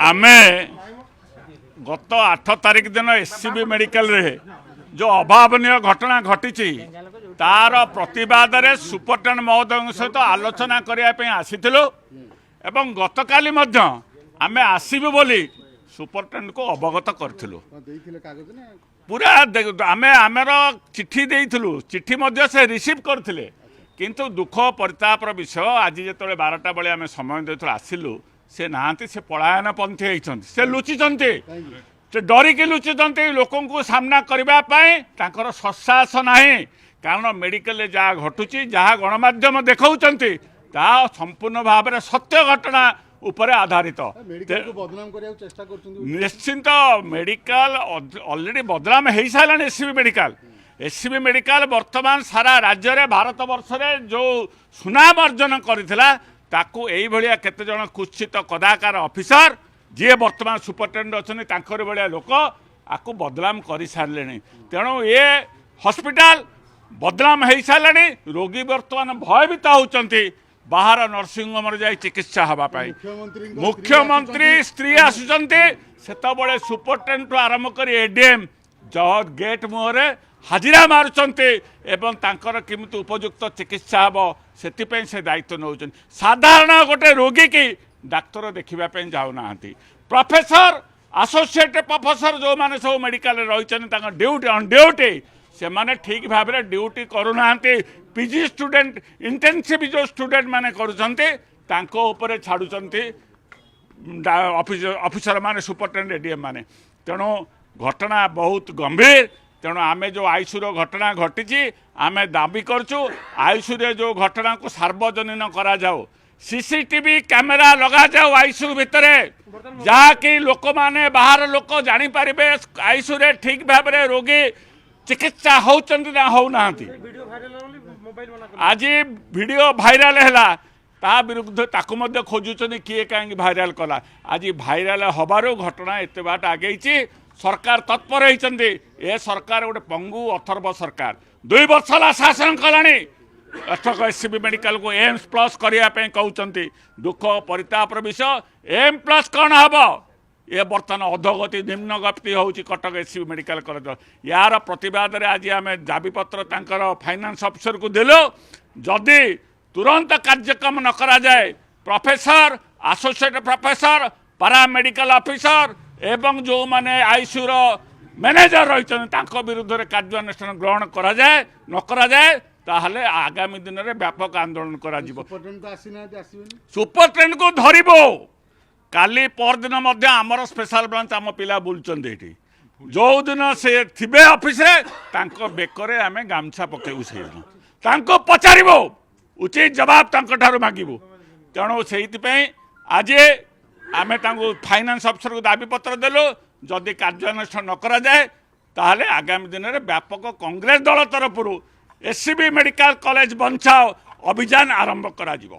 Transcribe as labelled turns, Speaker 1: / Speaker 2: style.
Speaker 1: आमे गत 8 तारिख दिन एससीबी मेडिकल रे जो अभावनीय घटना घटी तार प्रतिवाद रे सुपरटेंडेंट महोदय सहित आलोचना करने आसीथिलु एवं गतकाली आमे आसीबु बोली सुपरटेंडेंट को अवगत करथिलु। पूरा आमे आमर चिट्ठी देइथिलु, चिट्ठी मध्य से रिसीव करथिले, किंतु दुख परितापर विषय आज जो 12टा बेले आमे समय देथु आसिलु से नहांती, से पलायन पंथी होइछन्ति, से लुचिछन्ति, से डरिकी लुचिछन्ति लोक को सामना करने ससाहस नाही। कारण मेडिकल जहाँ घटुची जहाँ गणमाध्यम देखौछन्ति ता संपूर्ण भाव में सत्य घटना उपरे आधारित। निश्चिंत मेडिकल ऑलरेडी बदनाम हो सारा एससीबी मेडिकल वर्तमान सारा राज्य रे भारत वर्ष रे जो सुनाम अर्जन करथिला ताकू एई भलिया केते जण कुचित कदाकार ऑफिसर जी वर्तमान सुपरटेंडेंट अच्छे तांकर भलिया लोक आकू बदनाम कर सारे। तेणु ये हॉस्पिटल बदनाम हो सारे, रोगी वर्तमान भयभीत होती बाहर नर्सिंग होम जाई चिकित्सा हवापाई। मुख्यमंत्री स्त्री आसुचंती सेतबळे सुपरटेंडेंट आरंभ कर एडीएम गेट मुहरे हाजिरा मारुचंती एवं तांकर किमिति उपयुक्त चिकित्सा हबो सेतिपई से दायित्व नौचन। साधारण गोटे रोगी की डाक्तर देखिबा पई जाउना। प्रोफेसर एसोसिएट प्रोफेसर जो माने सब मेडिकल रही ड्यूटी ऑन ड्यूटी से माने ठीक भाव में ड्यूटी करूना। पीजी स्टूडेंट इंटेंसिव जो स्टूडेंट माने करूछन्ते तांको ऊपर छाड़ुचन्ते ऑफिसर माने सुपरटेंडेंट एडीएम माने। तेणु घटना बहुत गंभीर। तेणु आमे जो आईसीयू घटना घटी आमे दाबी करछु आईसीयू जो घटना को सार्वजनीन करा जाओ, सीसीटीवी कैमेरा लगा जाओ आईसीयू भितर, जहाँकि लोक माने बाहर लोक जानी पारिबे आईसीयू ठीक भाव में रोगी चिकित्सा होचंती ना होना। आज वीडियो भाइराल है ता विरुद्ध ताकू मध्य खोजुचनी किए कहीं भाइराल कला। आज भाइराल हबारो घटना एत बाट आगे सरकार तत्पर होती। ए सरकार गोटे पंगु अथर्व सरकार 2 वर्ष शासन कलानी। एससीबी मेडिकल को एम्स प्लस करने कहते दुख परितापर विषय। एम प्लस कौन हम ये बर्तमान अधोगति निम्न गति होची कटक एससीबी मेडिकल कॉलेज। यार प्रतिवाद रे आज आम दाबीपत्र तांकर फाइनेंस अफिसर को देलो, जदि तुरंत कार्यक्रम न करा जाए professor associate professor paramedical officer एवं जो माने आईसीयू मैनेजर रही विरुद्ध में कार्यानुष्ठान ग्रहण करा जाए न करा जाए ताहले आगामी दिन में व्यापक आंदोलन करा जिवो। सुपरटेंडेंट को धरिबो काली परदिन आमर स्पेशल ब्रांच आम पिला बुलचंदी ये जो दिन से थे ऑफिस बेकरे आम गामछा पकेबू से पचार उचित जवाब ठार मागबू। तेणु से आज आम फाइनेंस अफिसर को दाबीपत्र देलु, जदि कार्यानुष्ठान न करा जाए ताहले आगामी दिन में व्यापक कांग्रेस दल तरफ एससीबी मेडिकल कॉलेज बंचाओ अभियान आरंभ करा जिवो।